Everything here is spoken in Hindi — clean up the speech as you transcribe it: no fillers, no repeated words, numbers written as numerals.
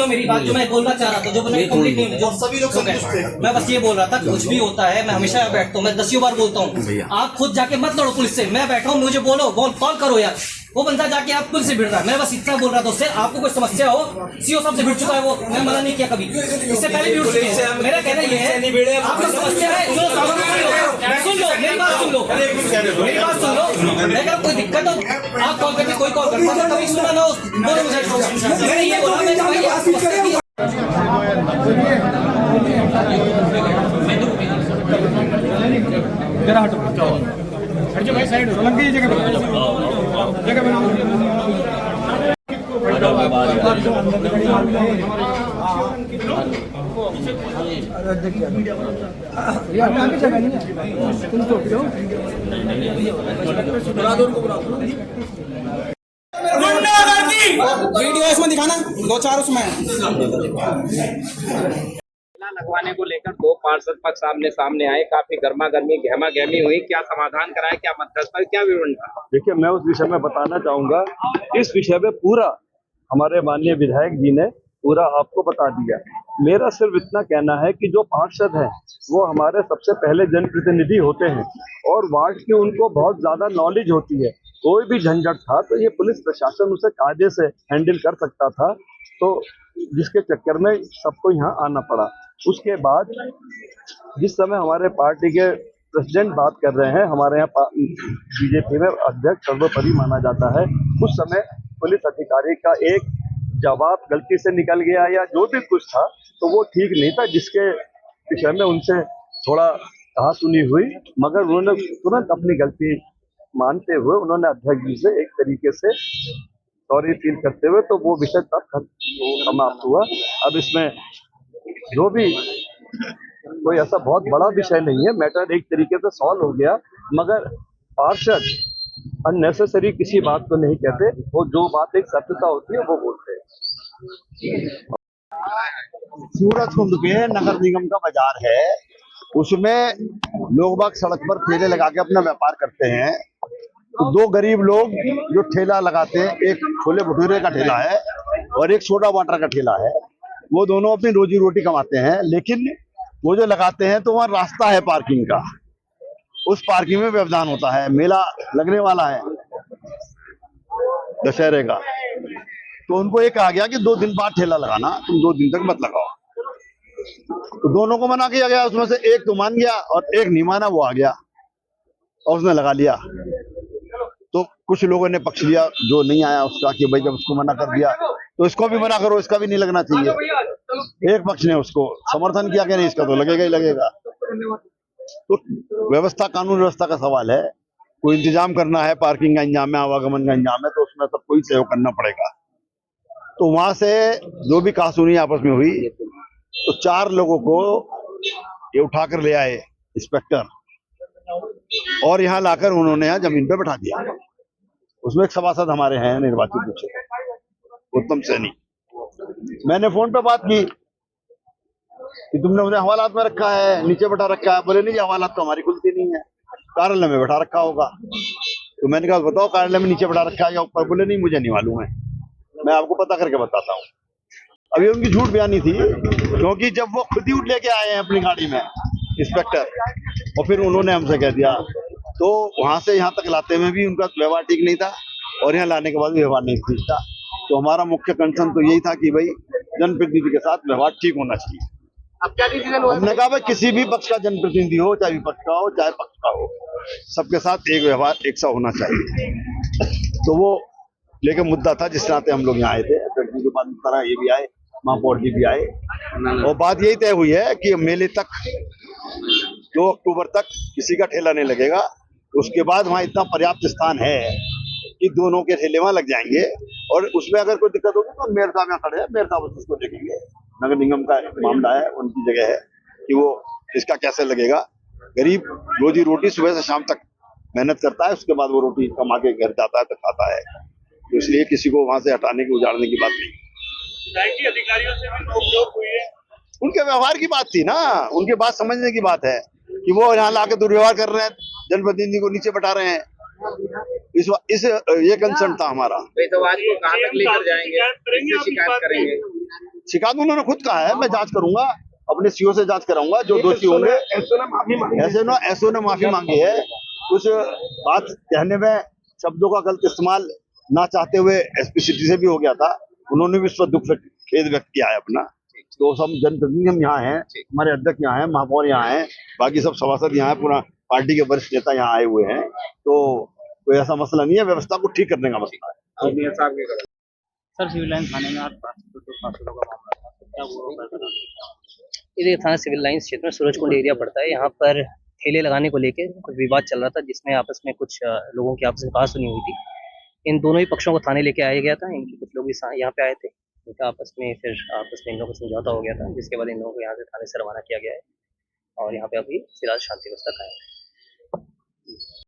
मेरी बात जो मैं बोलना चाह रहा था, जो मैंने कंप्लीट नहीं, जो सभी लोग मैं बस ये बोल रहा था, कुछ भी होता है मैं हमेशा बैठता हूँ, मैं 10 बार बोलता हूँ, आप खुद जाके मत लड़ो पुलिस से, मैं बैठा हूँ, मुझे बोलो, कॉल करो यार, वो बंदा जाके आप पुलिस से भिड़ रहा है, मैं बस इतना बोल रहा था उससे, आपको कोई समस्या हो, सीओ साहब से भिड़ चुका है वो, मैं मना नहीं किया कभी, इससे पहले भी उठ चुके हैं। मेरा कहना ये है, आपको समस्या है, सुन लो, मेरी बात सुन लो, अगर कोई दिक्कत हो आप कॉल करके, कोई कॉल करता है, कभी सुना ना हो, बोलो मुझे, मैंने ये बोला, जरा हटो भाई, साइड हो, लंकी जगह बनाओ। तुम तो वीडियो इसमें दिखाना, 2-4 उसमें लगवाने को लेकर दो पार्षद पक्ष सामने आए, काफी गर्मा गर्मी गहमा गहमी हुई, क्या समाधान कराए, क्या मध्यस्थता, क्या विवरण था? देखिए, मैं उस विषय में बताना चाहूंगा, इस विषय में पूरा हमारे माननीय विधायक जी ने पूरा आपको बता दिया। मेरा सिर्फ इतना कहना है कि जो पार्षद हैं वो हमारे सबसे पहले जनप्रतिनिधि होते हैं और वार्ड की उनको बहुत ज्यादा नॉलेज होती है। कोई भी झंझट था तो ये पुलिस प्रशासन उसे कायदे से हैंडल कर सकता था, तो जिसके चक्कर में सबको यहाँ आना पड़ा। उसके बाद जिस समय हमारे पार्टी के प्रेसिडेंट बात कर रहे हैं, हमारे यहाँ बीजेपी में अध्यक्ष सर्वोपरि माना जाता है, उस समय पुलिस अधिकारी का एक जवाब गलती से निकल गया या जो भी कुछ था तो वो ठीक नहीं था, जिसके विषय में उनसे थोड़ा कहा सुनी हुई, मगर उन्होंने तुरंत अपनी गलती मानते हुए उन्होंने अध्यक्ष जी से एक तरीके से सॉरी फील करते हुए तो वो विषय तब समाप्त हुआ। अब इसमें जो भी कोई ऐसा बहुत बड़ा विषय नहीं है, मैटर एक तरीके से सॉल्व हो गया, मगर पार्षद अननेसेसरी किसी बात को नहीं कहते, वो जो बात एक सत्यता होती है वो बोलते हैं। सूरजकुंड पे नगर निगम का बाजार है, उसमें लोग बाग सड़क पर ठेले लगा के अपना व्यापार करते हैं। तो दो गरीब लोग जो ठेला लगाते हैं, एक छोले भटूरे का ठेला है और एक सोडा वाटर का ठेला है, वो दोनों अपनी रोजी रोटी कमाते हैं। लेकिन वो जो लगाते हैं तो वहाँ रास्ता है पार्किंग का, उस पार्किंग में व्यवधान होता है। मेला लगने वाला है दशहरे का, तो उनको ये कहा गया कि 2 दिन बाद ठेला लगाना, तुम 2 दिन तक मत लगाओ। तो दोनों को मना किया गया, उसमें से एक तो मान गया और एक नहीं माना, वो आ गया और उसने लगा लिया। तो कुछ लोगों ने पक्ष लिया जो नहीं आया उसका, कि भाई जब उसको मना कर दिया तो इसको भी मना करो, इसका भी नहीं लगना चाहिए। एक पक्ष ने उसको समर्थन किया कि नहीं, इसका तो लगेगा ही लगेगा। तो व्यवस्था, कानून व्यवस्था का सवाल है, कोई इंतजाम करना है, पार्किंग का इंतजाम है, आवागमन का इंतजाम है, तो उसमें सबको ही सहयोग करना पड़ेगा। तो वहां से जो भी कहासुनी आपस में हुई, तो 4 लोगों को ये उठाकर ले आए इंस्पेक्टर और यहाँ लाकर उन्होंने यहाँ जमीन पे बैठा दिया। उसमें एक सभासद हमारे हैं निर्वाचित रूप से, उत्तम सैनी। मैंने फोन पे बात की कि तुमने मुझे हवालात में रखा है, नीचे बैठा रखा है। बोले नहीं, हवालात तो हमारी खुलती नहीं है, कार्यालय में बैठा रखा होगा। तो मैंने कहा बताओ कार्यालय में नीचे बैठा रखा है या ऊपर? बोले नहीं, मुझे नहीं मालूम है, मैं आपको पता करके बताता हूँ। अभी उनकी झूठ बयानी थी, क्योंकि जब वो खुद ही उठ लेके आए हैं अपनी गाड़ी में इंस्पेक्टर, और फिर उन्होंने हमसे कह दिया, तो वहां से यहाँ तक लाते में भी उनका व्यवहार ठीक नहीं था और यहाँ लाने के बाद भी व्यवहार नहीं ठीक था। तो हमारा मुख्य कंसर्न तो यही था कि भाई जनप्रतिनिधि के साथ व्यवहार ठीक होना चाहिए। अब क्या डिसीजन हुआ? हमने कहा भाई किसी भी पक्ष का जनप्रतिनिधि हो, चाहे विपक्ष का हो चाहे पक्ष का हो, सबके साथ एक व्यवहार एक सा होना चाहिए। तो वो लेके मुद्दा था, जिस नाते हम लोग यहाँ आए थे। के बाद तरह ये भी आए, महापौर जी भी आए, और बात यही तय हुई है कि मेले तक 2 अक्टूबर तक किसी का ठेला नहीं लगेगा। उसके बाद वहाँ इतना पर्याप्त स्थान है कि दोनों के ठेले वहाँ लग जाएंगे, और उसमें अगर कोई दिक्कत होगी तो मेयर साहब यहाँ खड़े हैं, मेयर साहब उसको देखेंगे। नगर निगम का मामला है, उनकी जगह है कि वो इसका कैसे लगेगा। गरीब रोजी रोटी सुबह से शाम तक मेहनत करता है, उसके बाद वो रोटी कमा के घर जाता है तो खाता है, तो इसलिए किसी को वहां से हटाने की, उजाड़ने की बात नहीं। अधिकारियों से भी नोक-झोंक हुई है, उनके व्यवहार की बात थी ना, उनके बात समझने की बात है कि वो यहाँ लाके दुर्व्यवहार कर रहे हैं, जनप्रतिनिधि को नीचे बैठा रहे हैं। इस ये कंसर्न था हमारा। तो आज को कहाँ तक लेकर जाएंगे, किससे शिकायत करेंगे? शिकायत उन्होंने खुद कहा है, मैं जांच करूंगा, अपने सीओ से जांच कराऊंगा, जो दोषी होंगे। एसओ ने माफी मांगी है, कुछ बात कहने में शब्दों का गलत इस्तेमाल ना चाहते हुए एसपी सिटी से भी हो गया था, उन्होंने भी इस पर खेद व्यक्त किया है अपना। तो सब जनप्रतिनिधि हम यहाँ हैं, हमारे अध्यक्ष यहाँ हैं, महापौर यहाँ हैं, बाकी सब सभासद यहाँ हैं, पूरा पार्टी के वरिष्ठ नेता यहाँ आए हुए हैं। तो कोई ऐसा मसला नहीं है, व्यवस्था को ठीक करने का मसला है। इंजीनियर साहब के करो। सर सिविल लाइन थाने में आज 500 लोगों का मामला था, क्या वो ये थाना सिविल लाइंस क्षेत्र में सूरजकुंड एरिया पड़ता है। यहाँ पर ठेले लगाने को लेकर कुछ विवाद चल रहा था, जिसमें आपस में कुछ लोगों की आपस में कहासुनी हुई थी। इन दोनों ही पक्षों को थाने लेके आया गया था। इनके कुछ लोग भी यहाँ पे आए थे, इनका आपस में इन लोगों को समझौता हो गया था, जिसके बाद इन लोगों को यहाँ से थाने से रवाना किया गया है और यहाँ पे अभी फिलहाल शांति व्यवस्था कायम है।